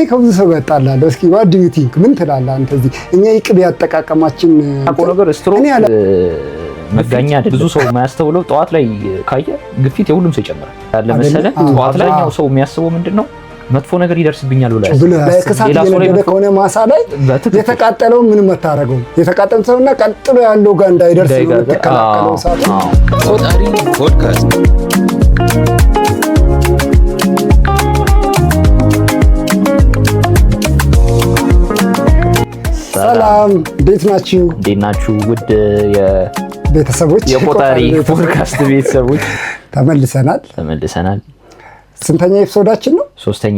ከብዙ ሰው ጋር ጣላለሁ። እስኪ what do you think ምን ትላለህ አንተ? እዚህ እኛ ይቅብ ያጠቃቀማችን ነገር ስትሮክ መጋኛ ብዙ ሰው የማያስተውለው ጠዋት ላይ ካየ ግፊት የሁሉም ሰው ይጨምራል ያለ መሰለህ። ጠዋት ላይ ነው ሰው የሚያስበው ምንድነው መጥፎ ነገር ይደርስብኛል ብሎ ከሳት የነደደ ከሆነ ማሳ ላይ የተቃጠለው ምን መታረገው የተቃጠለው ሰውና ቀጥሎ ያለው ጋር እንዳይደርስ ነው ተከላከለው ሳት ቆጣሪ ፖድካስት። ሰላም እንዴት ናችሁ? እንዴት ናችሁ? ውድ ቤተሰቦች የቆጣሪ ፖድካስት ቤተሰቦች ተመልሰናል። ስንተኛ ኤፒሶዳችን ነው? ሶስተኛ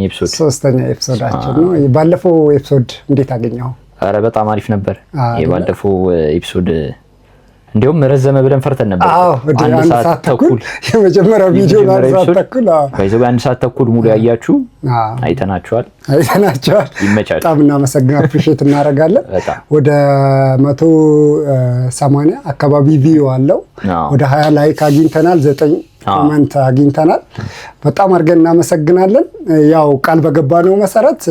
ኤፒሶዳችን ነው። ባለፈው ኤፒሶድ እንዴት አገኘኸው? አረ በጣም አሪፍ ነበር። የባለፈው ኤፒሶድ እንዲሁም ረዘመ ብለን ፈርተን ነበር። አንድ ሰዓት ተኩል የመጀመሪያው ቪዲዮ አንድ ሰዓት ተኩል አንድ ሰዓት ተኩል ሙሉ ያያችሁ አይተናችኋል። ይመቻል። በጣም እናመሰግናለን፣ አፕሪሺየት እናደርጋለን። ወደ 180 አካባቢ ቪው አለው። ወደ 20 ላይክ አግኝተናል፣ 9 ኮሜንት አግኝተናል። በጣም አድርገን እናመሰግናለን። ያው ቃል በገባነው መሰረት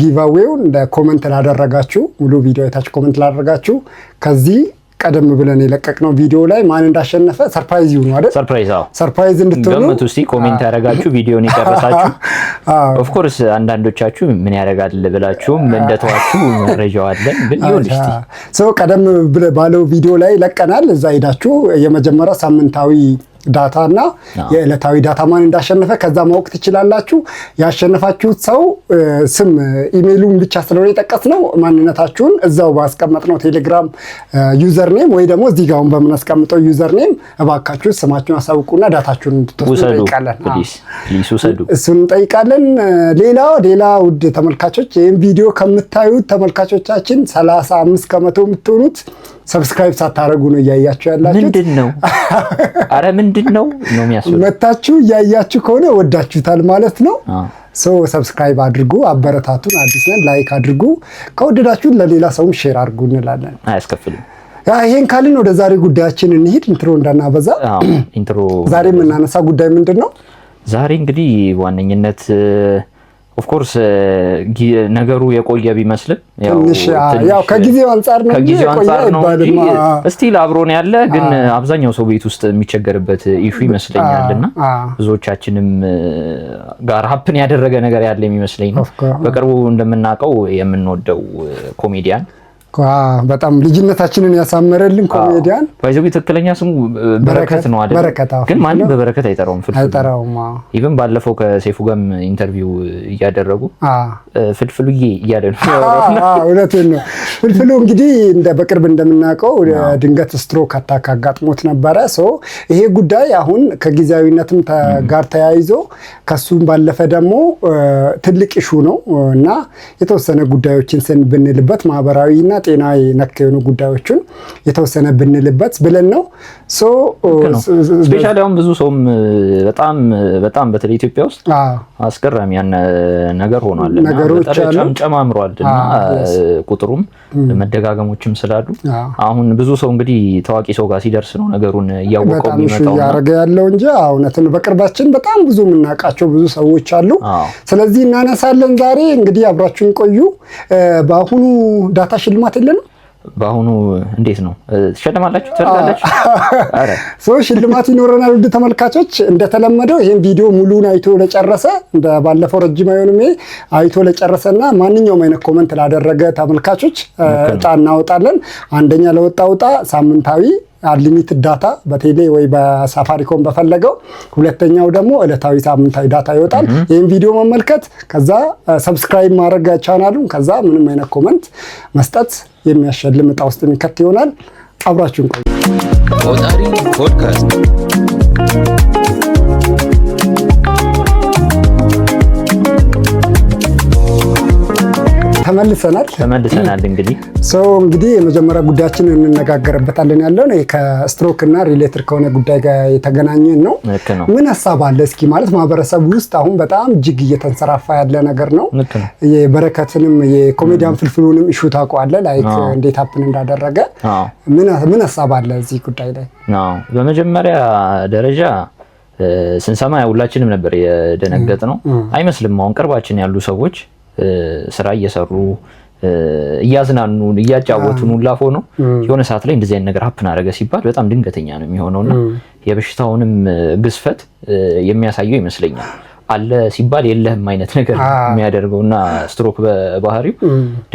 ጊቫዌውን ለኮሜንት ላደረጋችሁ ሙሉ ቪዲዮ አይታችሁ ኮሜንት ላደረጋችሁ ከዚህ ቀደም ብለን የለቀቅነው ቪዲዮ ላይ ማን እንዳሸነፈ ሰርፕራይዝ ይሁን አይደል? ሰርፕራይዝ እንድትሆኑ ገምቱ እስቲ። ኮሜንት ያደረጋችሁ ቪዲዮን ይጨርሳችሁ ኦፍ ኮርስ አንዳንዶቻችሁ ምን ያደርጋል ብላችሁም እንደተዋችሁ መረጃው አለን፣ ግን ይሁን እስቲ ሶ ቀደም ባለው ቪዲዮ ላይ ለቀናል። እዛ ሄዳችሁ የመጀመሪያ ሳምንታዊ ዳታ እና የዕለታዊ ዳታ ማን እንዳሸነፈ ከዛ ማወቅ ትችላላችሁ። ያሸነፋችሁት ሰው ስም ኢሜይሉን ብቻ ስለሆነ የጠቀስነው ማንነታችሁን እዛው ባስቀመጥነው ቴሌግራም ዩዘር ኔም ወይ ደግሞ እዚህ ጋር በምናስቀምጠው ዩዘር ኔም እባካችሁ ስማችሁን አሳውቁና ዳታችሁን እንድትወስዱ እንጠይቃለን። እሱን እንጠይቃለን። ሌላ ውድ ተመልካቾች ይህን ቪዲዮ ከምታዩት ተመልካቾቻችን 35 ከመቶ የምትሆኑት ሰብስክራይብ ሳታረጉ ነው እያያችሁ ያላችሁት። ምንድነው? አረ ምንድነው ነው የሚያስፈልግ? መታችሁ እያያችሁ ከሆነ ወዳችሁታል ማለት ነው። ሰብስክራይብ አድርጉ፣ አበረታቱን። አዲስ ነን፣ ላይክ አድርጉ። ከወደዳችሁ ለሌላ ሰውም ሼር አድርጉ እንላለን። አያስከፍልም። ይሄን ካልን ወደ ዛሬ ጉዳያችን እንሂድ። ኢንትሮ እንዳናበዛ ዛሬ የምናነሳ ጉዳይ ምንድነው? ዛሬ እንግዲህ ዋነኝነት ኦፍ ኮርስ ነገሩ የቆየ ቢመስልም ያው ከጊዜው አንፃር ነው እንጂ እስቲል አብሮን ያለ ግን አብዛኛው ሰው ቤት ውስጥ የሚቸገርበት ኢሹ ይመስለኛልና ብዙዎቻችንም ጋር ሀፕን ያደረገ ነገር ያለ የሚመስለኝ ነው። በቅርቡ እንደምናውቀው የምንወደው ኮሜዲያን በጣም ልጅነታችንን ያሳመረልን ኮሜዲያን ባይዘው ትክክለኛ ስሙ በረከት ነው አይደል? ግን ማንም በበረከት አይጠራውም። ኢቭን ባለፈው ከሴፉ ጋርም ኢንተርቪው እያደረጉ ፍልፍሉዬ እያለ ነው። እውነቴን ነው። ፍልፍሉ እንግዲህ በቅርብ እንደምናውቀው ድንገት ስትሮክ አታክ አጋጥሞት ነበረ። ይሄ ጉዳይ አሁን ከጊዜያዊነትም ጋር ተያይዞ ከሱም ባለፈ ደግሞ ትልቅ ኢሹ ነው እና የተወሰነ ጉዳዮችን ብንልበት ማህበራዊና ጤና ነክ የሆኑ ጉዳዮችን የተወሰነ ብንልበት ብለን ነው። ስፔሻሊ አሁን ብዙ ሰውም በጣም በተለይ ኢትዮጵያ ውስጥ አስገራሚ ነገር ሆኗል። ነገሮች ጨማምሯልና ቁጥሩም መደጋገሞችም ስላሉ አሁን ብዙ ሰው እንግዲህ ታዋቂ ሰው ጋር ሲደርስ ነው ነገሩን እያወቀው የሚመጣው ያረጋ ያለው እንጂ እውነትን በቅርባችን በጣም ብዙ የምናውቃቸው ብዙ ሰዎች አሉ። ስለዚህ እናነሳለን ዛሬ። እንግዲህ አብራችሁን ቆዩ። በአሁኑ ዳታ ሽልማት የለንም። በአሁኑ እንዴት ነው ትሸልማላችሁ? ትፈልጋላችሁ? አረ ሽልማት ይኖረናል። ውድ ተመልካቾች እንደተለመደው ይሄን ቪዲዮ ሙሉን አይቶ ለጨረሰ እንደ ባለፈው ረጅም አይሆንም አይቶ ለጨረሰና ማንኛውም አይነት ኮሜንት ላደረገ ተመልካቾች ዕጣ እናወጣለን። አንደኛ ለወጣው ዕጣ ሳምንታዊ አንሊሚትድ ዳታ በቴሌ ወይ በሳፋሪኮም በፈለገው፣ ሁለተኛው ደግሞ ዕለታዊ ሳምንታዊ ዳታ ይወጣል። ይሄን ቪዲዮ መመልከት፣ ከዛ ሰብስክራይብ ማድረግ ቻናሉን፣ ከዛ ምንም አይነት ኮሜንት መስጠት የሚያሸልም ዕጣ ውስጥ የሚከት ይሆናል። አብራችሁን ቆዩ። ቆጣሪ ፖድካስት ተመልሰናል። እንግዲህ የመጀመሪያ ጉዳያችን እንነጋገርበታለን ያለው ነው ከስትሮክ እና ሪሌትድ ከሆነ ጉዳይ ጋር የተገናኘ ነው። ምን ሐሳብ አለ እስኪ? ማለት ማህበረሰቡ ውስጥ አሁን በጣም እጅግ እየተንሰራፋ ያለ ነገር ነው። የበረከትንም የኮሜዲያን ፍልፍሉንም ኢሹ ታውቀዋለህ፣ ላይክ እንዴት ሀፕን እንዳደረገ ምን ሐሳብ አለ እዚህ ጉዳይ ላይ? በመጀመሪያ ደረጃ ስንሰማ ሁላችንም ነበር የደነገጥ ነው አይመስልም። አሁን ቅርባችን ያሉ ሰዎች ስራ እየሰሩ እያዝናኑን እያጫወቱን ሁላ ሆኖ የሆነ ሰዓት ላይ እንደዚህ አይነት ነገር ሀፕን አደረገ ሲባል በጣም ድንገተኛ ነው የሚሆነውና የበሽታውንም ግዝፈት የሚያሳየው ይመስለኛል። አለ ሲባል የለህም አይነት ነገር የሚያደርገውና ስትሮክ በባህሪው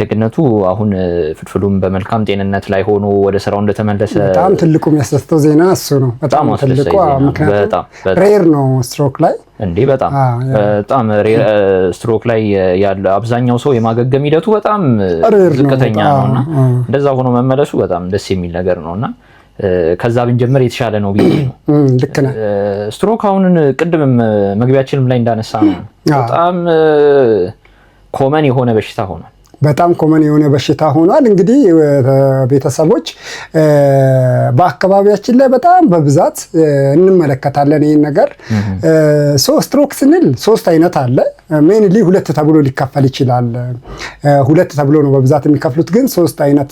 ደግነቱ አሁን ፍድፍዱም በመልካም ጤንነት ላይ ሆኖ ወደ ስራው እንደተመለሰ በጣም ትልቁ የሚያስደስተው ዜና እሱ ነው። በጣም ትልቁ ምክንያቱም ሬር ነው ስትሮክ ላይ እንዴ በጣም ሬር ስትሮክ ላይ ያለ አብዛኛው ሰው የማገገም ሂደቱ በጣም ዝቅተኛ ነውና እንደዛ ሆኖ መመለሱ በጣም ደስ የሚል ነገር ነውና ከዛ ብንጀምር የተሻለ ነው ብዬ ነው። ልክ ነህ። ስትሮክ አሁን ቅድምም መግቢያችንም ላይ እንዳነሳ ነው በጣም ኮመን የሆነ በሽታ ሆኗል። በጣም ኮመን የሆነ በሽታ ሆኗል። እንግዲህ ቤተሰቦች በአካባቢያችን ላይ በጣም በብዛት እንመለከታለን ይህን ነገር። ስትሮክ ስንል 3 አይነት አለ። ሜንሊ 2 ተብሎ ሊከፈል ይችላል። 2 ተብሎ ነው በብዛት የሚከፍሉት፣ ግን 3 አይነት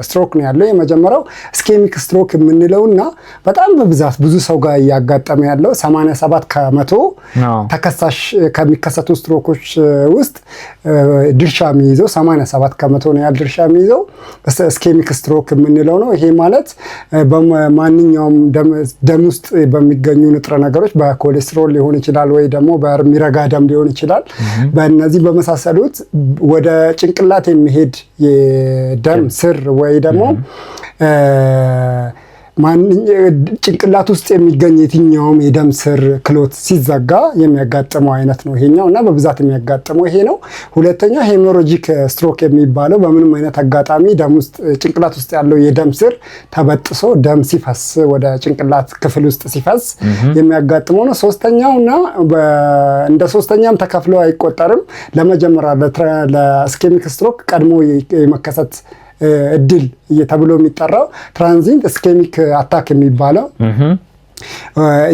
ስትሮክ ነው ያለው። የመጀመሪያው ስኬሚክ ስትሮክ የምንለውና በጣም በብዛት ብዙ ሰው ጋር እያጋጠመ ያለው 87% ተከሳሽ ከሚከሰቱ ስትሮኮች ውስጥ ድርሻ የሚይዘው 87% ነው ያህል ድርሻ የሚይዘው ስኬሚክ ስትሮክ የምንለው ነው። ይሄ ማለት በማንኛውም ደም ውስጥ በሚገኙ ንጥረ ነገሮች በኮሌስትሮል ሊሆን ይችላል ወይ ደግሞ በሚረጋ ደም ሊሆን ይችላል። በእነዚህ በመሳሰሉት ወደ ጭንቅላት የሚሄድ የደም ስር ወይ ደግሞ ጭንቅላት ውስጥ የሚገኝ የትኛውም የደም ስር ክሎት ሲዘጋ የሚያጋጥመው አይነት ነው ይሄኛው እና በብዛት የሚያጋጥመው ይሄ ነው። ሁለተኛው ሄሞሮጂክ ስትሮክ የሚባለው በምንም አይነት አጋጣሚ ደም ውስጥ ጭንቅላት ውስጥ ያለው የደም ስር ተበጥሶ ደም ሲፈስ ወደ ጭንቅላት ክፍል ውስጥ ሲፈስ የሚያጋጥመው ነው። ሶስተኛውና እንደ ሶስተኛም ተከፍሎ አይቆጠርም። ለመጀመሪያ ለስኬሚክ ስትሮክ ቀድሞ የመከሰት እድል ተብሎ የሚጠራው ትራንዚንት ስኬሚክ አታክ የሚባለው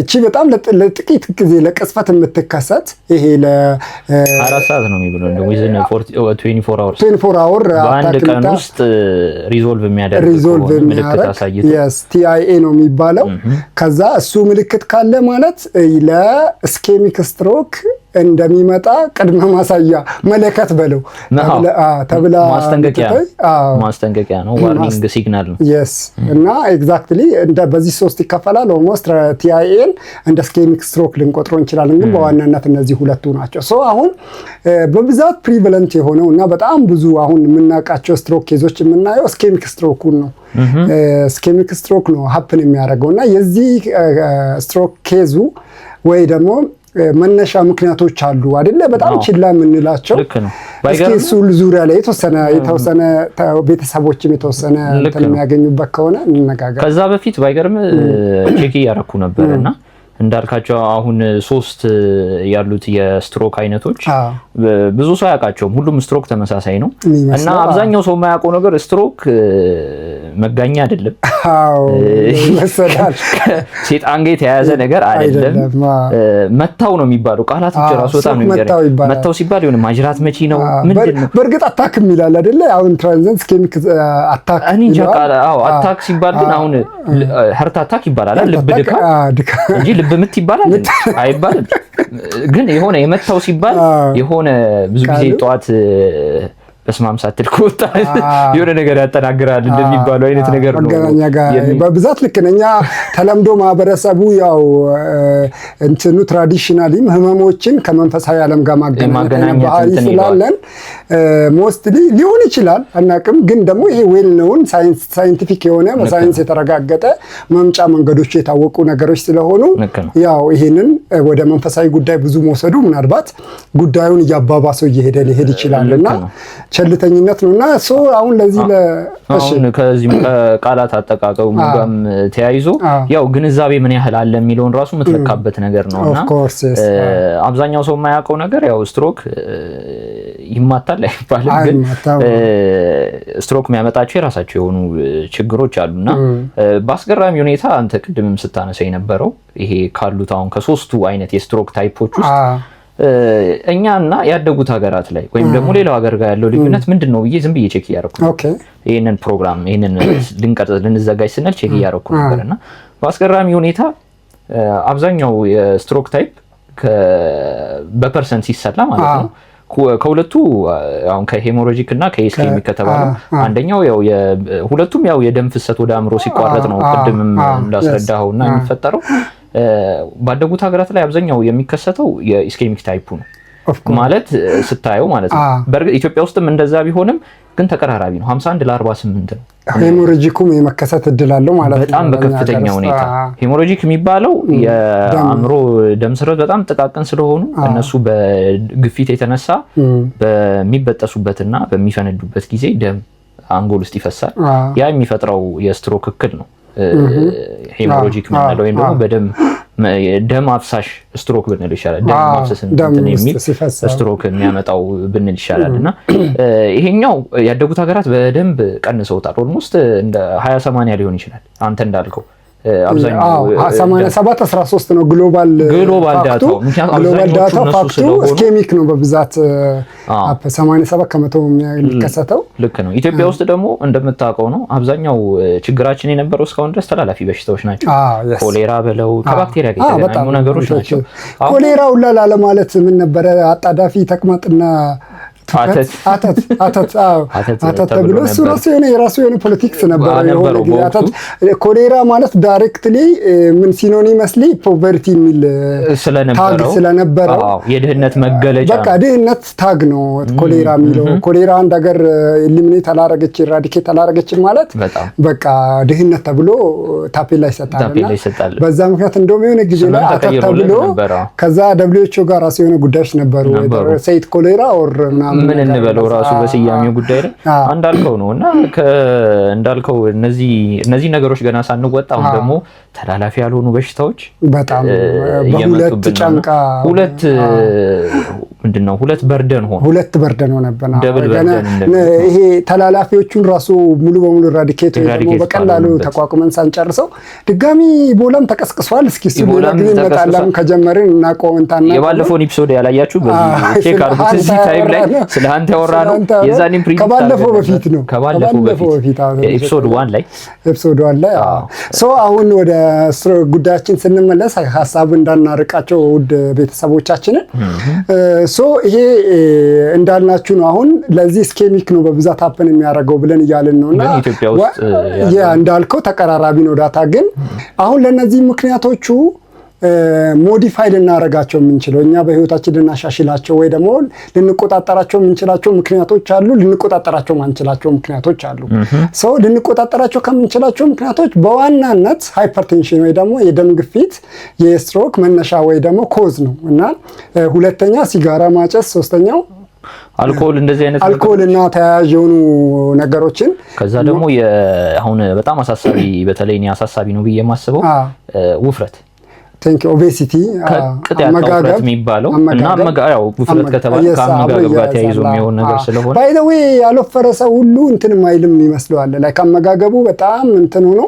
እቺ በጣም ለጥቂት ጊዜ ለቅጽበት የምትከሰት ይሄ ለ4 ሰዓት ነው የሚብለው እንደ within 24 hours በአንድ ቀን ውስጥ ሪዞልቭ የሚያደርግ ምልክት አሳይቶ TIA ነው የሚባለው። ከዛ እሱ ምልክት ካለ ማለት ለስኬሚክ ስትሮክ እንደሚመጣ ቅድመ ማሳያ መለከት በለው ተብላ ማስጠንቀቂያ ነው፣ ዋርኒንግ ሲግናል ነው። እና ኤግዛክትሊ እንደ በዚህ 3 ይከፈላል። ኦልሞስት TIA እንደ ስኬሚክ ስትሮክ ልንቆጥረው እንችላለን፣ ግን በዋናነት እነዚህ 2ቱ ናቸው። አሁን በብዛት ፕሪቫለንት የሆነው እና በጣም ብዙ አሁን የምናውቃቸው ስትሮክ ኬዞች የምናየው ስኬሚክ ስትሮኩን ነው። ስኬሚክ ስትሮክ ነው ሀፕን የሚያደርገው እና የዚህ ስትሮክ ኬዙ ወይ ደግሞ መነሻ ምክንያቶች አሉ አይደለ? በጣም ችላ የምንላቸው እስኪ እሱ ዙሪያ ላይ የተወሰነ ቤተሰቦችም የተወሰነ የሚያገኙበት ከሆነ እንነጋገር። ከዛ በፊት ባይገርም ቼክ እያደረኩ ነበርና እንዳልካቸው አሁን 3 ያሉት የስትሮክ አይነቶች ብዙ ሰው ያውቃቸውም። ሁሉም ስትሮክ ተመሳሳይ ነው እና አብዛኛው ሰው የማያውቀው ነገር ስትሮክ መጋኛ አይደለም። ሴጣን ጋር የተያያዘ ነገር አይደለም። መታው ነው የሚባለው ቃላቶች ራሱ በጣም ነው የሚገርም። መታው ሲባል የሆነ ማጅራት መቺ ነው ምንድነው? በእርግጥ አታክ የሚላል አይደለ? አሁን ትራንዚንት ስኬሚክ አታክ አታክ ሲባል ግን አሁን ሀርት አታክ ይባላል፣ ልብ ድካም እንጂ ልብ ምት ይባላል አይባልም። ግን የሆነ የመታው ሲባል የሆነ ብዙ ጊዜ ጠዋት በስማም ሳትል ከወጣ የሆነ ነገር ያጠናግራል እንደሚባለው አይነት ነገር ነው። በብዛት ልክ ነኛ ተለምዶ ማህበረሰቡ ያው እንትኑ ትራዲሽናሊም ህመሞችን ከመንፈሳዊ ዓለም ጋር ማገናኘት ባህሪ ስላለን ሞስትሊ ሊሆን ይችላል አናቅም። ግን ደግሞ ይሄ ዌል ኖውን ሳይንቲፊክ የሆነ በሳይንስ የተረጋገጠ መምጫ መንገዶች የታወቁ ነገሮች ስለሆኑ ያው ይሄንን ወደ መንፈሳዊ ጉዳይ ብዙ መውሰዱ ምናልባት ጉዳዩን እያባባሰው እየሄደ ሊሄድ ይችላልና ቸልተኝነት ነውና አሁን ለዚህ አሁን ከዚህ ቃላት አጠቃቀሙ ጋርም ተያይዞ ያው ግንዛቤ ምን ያህል አለ የሚለውን ራሱ የምትለካበት ነገር ነውና አብዛኛው ሰው የማያውቀው ነገር ያው ስትሮክ ይማታል አይባልም፣ ግን ስትሮክ የሚያመጣቸው የራሳቸው የሆኑ ችግሮች አሉና በአስገራሚ ሁኔታ አንተ ቅድምም ስታነሳ የነበረው ይሄ ካሉት አሁን ከ3ቱ አይነት የስትሮክ ታይፖች ውስጥ እኛና ያደጉት ሀገራት ላይ ወይም ደግሞ ሌላው ሀገር ጋር ያለው ልዩነት ምንድነው ብዬ ዝም ብዬ ቼክ እያደረኩ ይሄንን ፕሮግራም ይሄንን ልንዘጋጅ ስንል ቼክ እያደረኩ ነበርና በአስገራሚ ሁኔታ አብዛኛው የስትሮክ ታይፕ በፐርሰንት ሲሰላ ማለት ነው ከሁለቱ አሁን ከሄሞሮጂክ እና ከኢስኬሚክ ከተባለው አንደኛው ያው ሁለቱም ያው የደም ፍሰት ወደ አእምሮ ሲቋረጥ ነው ቅድምም እንዳስረዳኸውና የሚፈጠረው ባደጉት ሀገራት ላይ አብዛኛው የሚከሰተው የኢስኬሚክ ታይፑ ነው ማለት ስታየው ማለት ነው። በእርግጥ ኢትዮጵያ ውስጥም እንደዛ ቢሆንም ግን ተቀራራቢ ነው። 51 ለ48 ነው። ሄሞሮጂኩም የመከሰት እድል አለው ማለት ነው። በጣም በከፍተኛ ሁኔታ ሄሞሮጂክ የሚባለው የአእምሮ ደም ስሮች በጣም ጥቃቅን ስለሆኑ እነሱ በግፊት የተነሳ በሚበጠሱበትና በሚፈነዱበት ጊዜ ደም አንጎል ውስጥ ይፈሳል። ያ የሚፈጥረው የስትሮክ እክል ነው ሄሞሮጂክ የምንለው ወይም ደግሞ ደም አፍሳሽ ስትሮክ ብንል ይሻላል። ደም ማፍሰስ እንትን የሚል ስትሮክ የሚያመጣው ብንል ይሻላል። እና ይሄኛው ያደጉት ሀገራት በደንብ ቀንሰውታል። ኦልሞስት እንደ 20/80 ሊሆን ይችላል አንተ እንዳልከው አብዛኛው 87 13 ነው ግሎባል ዳታው። ግሎባል ዳታው ፋክቱ ኢስኬሚክ ነው በብዛት 87 ከመቶ የሚከሰተው። ልክ ነው። ኢትዮጵያ ውስጥ ደግሞ እንደምታውቀው ነው አብዛኛው ችግራችን የነበረው እስካሁን ድረስ ተላላፊ በሽታዎች ናቸው። ኮሌራ በለው ከባክቴሪያ ጋር የተገናኙ ነገሮች ናቸው። ኮሌራ ሁላ ለማለት ምን ነበረ አጣዳፊ ተቅማጥና አተት ተብሎ እሱ የራሱ የሆነ ፖለቲክስ ነበረው። ኮሌራ ማለት ዳይሬክትሊ ምን ሲኖኒመስሊ ፖቨርቲ የሚል ታግ ስለነበረው የድህነት መገለጫ በቃ ድህነት ታግ ነው ኮሌራ የሚለው። ኮሌራ አንድ ሀገር ኤሊሚኔት አላረገች ኢራዲኬት አላረገች ማለት በቃ ድህነት ተብሎ ታፔላ ይሰጣል። በዛ ምክንያት እንደውም የሆነ ጊዜ ላይ አተት ተብሎ ከዛ WHO ጋር ራሱ የሆነ ጉዳዮች ነበሩ ሰይት ኮሌራ ኦር ምን እንበለው ራሱ በስያሜው ጉዳይ ላይ እንዳልከው ነው። እና እንዳልከው እነዚህ ነገሮች ገና ሳንወጣ አሁን ደግሞ ተላላፊ ያልሆኑ በሽታዎች በጣም በሁለት ጫንቃ ሁለት በርደን ሆነብን። ይሄ ተላላፊዎቹን ራሱ ሙሉ በሙሉ ራዲኬት ደግሞ በቀላሉ ተቋቁመን ሳንጨርሰው ድጋሚ ኢቦላም ተቀስቅሷል። እስኪ እሱ ሌላ ጊዜ እንመጣለን ከጀመርን እናቆምንታና የባለፈውን ኤፒሶድ ያላያችሁ በዚህ ቼክ አድርጉት። እዚህ ታይም ላይ ስለ አንተ ያወራነው የዛኔም ፕሪንት ከባለፈው በፊት ነው። ኤፒሶድ 1 ላይ ሶ አሁን ወደ ጉዳያችን ስንመለስ ሐሳብ እንዳናርቃቸው ውድ ቤተሰቦቻችንን ሶ ይሄ እንዳልናችሁ ነው። አሁን ለዚህ ኢስኬሚክ ነው በብዛት ሀፕን የሚያደርገው ብለን እያልን ነውና ኢትዮጵያ ውስጥ እንዳልከው ተቀራራቢ ነው ዳታ። ግን አሁን ለነዚህ ምክንያቶቹ ሞዲፋይ ልናረጋቸው የምንችለው እኛ በህይወታችን ልናሻሽላቸው ወይ ደግሞ ልንቆጣጠራቸው የምንችላቸው ምክንያቶች አሉ፣ ልንቆጣጠራቸው ማንችላቸው ምክንያቶች አሉ። ሰው ልንቆጣጠራቸው ከምንችላቸው ምክንያቶች በዋናነት ሃይፐርቴንሽን ወይ ደግሞ የደም ግፊት የስትሮክ መነሻ ወይ ደግሞ ኮዝ ነው እና ሁለተኛ ሲጋራ ማጨስ፣ ሶስተኛው አልኮል እንደዚህ አይነት አልኮል እና ተያያዥ የሆኑ ነገሮችን ከዛ ደግሞ አሁን በጣም አሳሳቢ በተለይ እኔ አሳሳቢ ነው ብዬ የማስበው ውፍረት ኦቤሲቲ አመጋገብ የሚባለው እና ያው ውፍረት ከተባለ ከአመጋገብ ጋር ተያይዞ የሚሆን ነገር ስለሆነ ባይ ዘ ዌይ ያልወፈረ ሰው ሁሉ እንትን ማይልም ይመስለዋል። ላይክ አመጋገቡ በጣም እንትን ሆኖ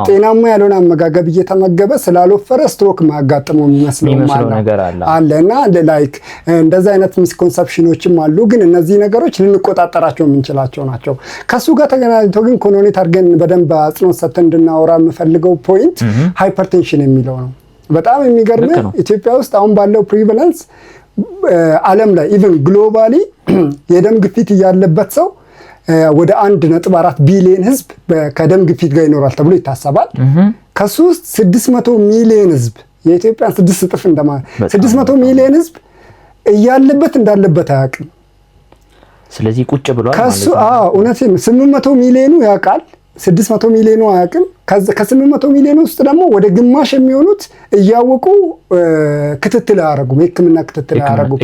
ጤናማ ያልሆነ አመጋገብ እየተመገበ ስላልወፈረ ስትሮክ ማጋጠመው የሚመስለው ነገር አለ እና ላይክ እንደዛ አይነት ሚስኮንሰፕሽኖችም አሉ። ግን እነዚህ ነገሮች ልንቆጣጠራቸው የምንችላቸው ናቸው። ከሱ ጋር ተገናኝቶ ግን ኮኖኔት አድርገን በደንብ አጽንኦት ሰጥተን እንድናወራ የምፈልገው ፖይንት ሃይፐርቴንሽን የሚለው ነው። በጣም የሚገርም ኢትዮጵያ ውስጥ አሁን ባለው ፕሪቫለንስ ዓለም ላይ ኢቭን ግሎባሊ የደም ግፊት ያለበት ሰው ወደ 1.4 ቢሊዮን ህዝብ ከደም ግፊት ጋር ይኖራል ተብሎ ይታሰባል። ከሱ ውስጥ 600 ሚሊዮን ህዝብ የኢትዮጵያን 6 እጥፍ እንደማለት 600 ሚሊዮን ህዝብ እያለበት እንዳለበት አያውቅም። ስለዚህ ቁጭ ብሏል ማለት ከሱ እውነቴን 800 ሚሊዮኑ ያውቃል፣ 600 ሚሊዮኑ አያውቅም። ከ800 ሚሊዮን ውስጥ ደግሞ ወደ ግማሽ የሚሆኑት እያወቁ ክትትል አያረጉም፣ የህክምና ክትትል አያረጉም።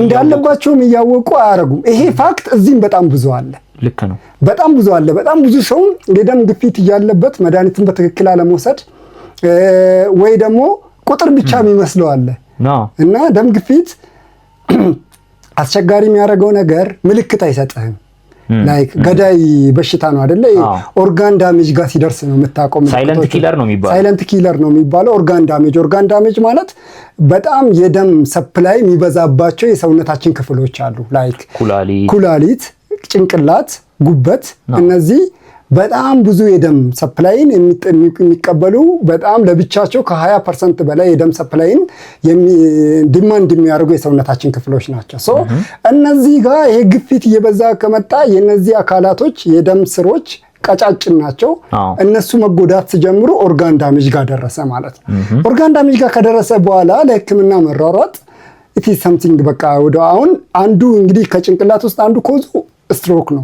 እንዳለባቸውም እያወቁ አያረጉም። ይሄ ፋክት እዚህም በጣም ብዙ አለ። ልክ ነው። በጣም ብዙ አለ። በጣም ብዙ ሰው የደም ግፊት እያለበት መድኃኒትን በትክክል አለመውሰድ ወይ ደግሞ ቁጥር ብቻ የሚመስለው አለ እና ደም ግፊት አስቸጋሪ የሚያደርገው ነገር ምልክት አይሰጥህም። ላይክ ገዳይ በሽታ ነው አይደለ? ኦርጋን ዳሜጅ ጋር ሲደርስ ነው የምታቆም። ሳይለንት ኪለር ነው የሚባለው ኦርጋን ዳሜጅ ማለት በጣም የደም ሰፕላይ የሚበዛባቸው የሰውነታችን ክፍሎች አሉ። ላይክ ኩላሊት፣ ጭንቅላት፣ ጉበት እነዚህ በጣም ብዙ የደም ሰፕላይን የሚቀበሉ በጣም ለብቻቸው ከ20% በላይ የደም ሰፕላይን ዲማንድ የሚያደርጉ የሰውነታችን ክፍሎች ናቸው። ሶ እነዚህ ጋር ይሄ ግፊት እየበዛ ከመጣ የነዚህ አካላቶች የደም ስሮች ቀጫጭን ናቸው። እነሱ መጎዳት ሲጀምሩ ኦርጋን ዳሜጅ ጋር ደረሰ ማለት ነው። ኦርጋን ዳሜጅ ጋር ከደረሰ በኋላ ለሕክምና መሯሯጥ ኢት ኢዝ ሰምቲንግ በቃ አሁን አንዱ እንግዲህ ከጭንቅላት ውስጥ አንዱ ኮዙ ስትሮክ ነው።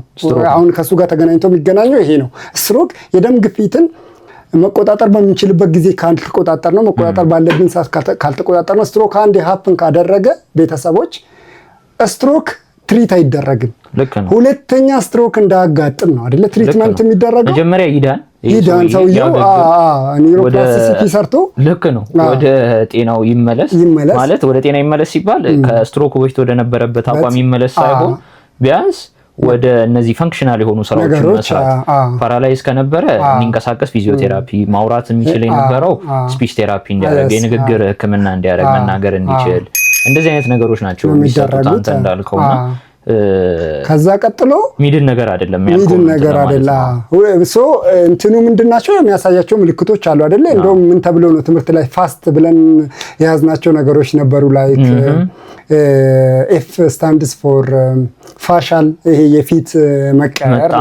አሁን ከሱ ጋር ተገናኝቶ የሚገናኘው ይሄ ነው። ስትሮክ የደም ግፊትን መቆጣጠር በምንችልበት ጊዜ ካልተቆጣጠር ነው፣ መቆጣጠር ባለብን ሰዓት ካልተቆጣጠር ነው፣ ስትሮክ አንድ ሀፕን ካደረገ ቤተሰቦች ስትሮክ ትሪት አይደረግም። ሁለተኛ ስትሮክ እንዳያጋጥም ነው አይደለ ትሪትመንት የሚደረገው። መጀመሪያ ይዳን ሰውየው ኒውሮፕላስቲሲቲ ሰርቶ ልክ ነው ወደ ጤናው ይመለስ ማለት ወደ ጤና ይመለስ ሲባል ከስትሮክ በፊት ወደ ነበረበት አቋም ይመለስ ሳይሆን ቢያንስ ወደ እነዚህ ፈንክሽናል የሆኑ ስራዎችን መስራት። ፓራላይዝ ከነበረ እንዲንቀሳቀስ ፊዚዮቴራፒ፣ ማውራት የሚችል የነበረው ስፒች ቴራፒ እንዲያደርግ፣ የንግግር ሕክምና እንዲያደርግ፣ መናገር እንዲችል እንደዚህ አይነት ነገሮች ናቸው የሚሰጡት አንተ እንዳልከውና ከዛ ቀጥሎ ሚድን ነገር አይደለም ሶ እንትኑ ምንድናቸው የሚያሳያቸው ምልክቶች አሉ አይደለ? እንደውም ምን ተብሎ ነው ትምህርት ላይ ፋስት ብለን የያዝናቸው ነገሮች ነበሩ። ላይክ ኤፍ ስታንድስ ፎር ፋሻል፣ ይሄ የፊት መቀየር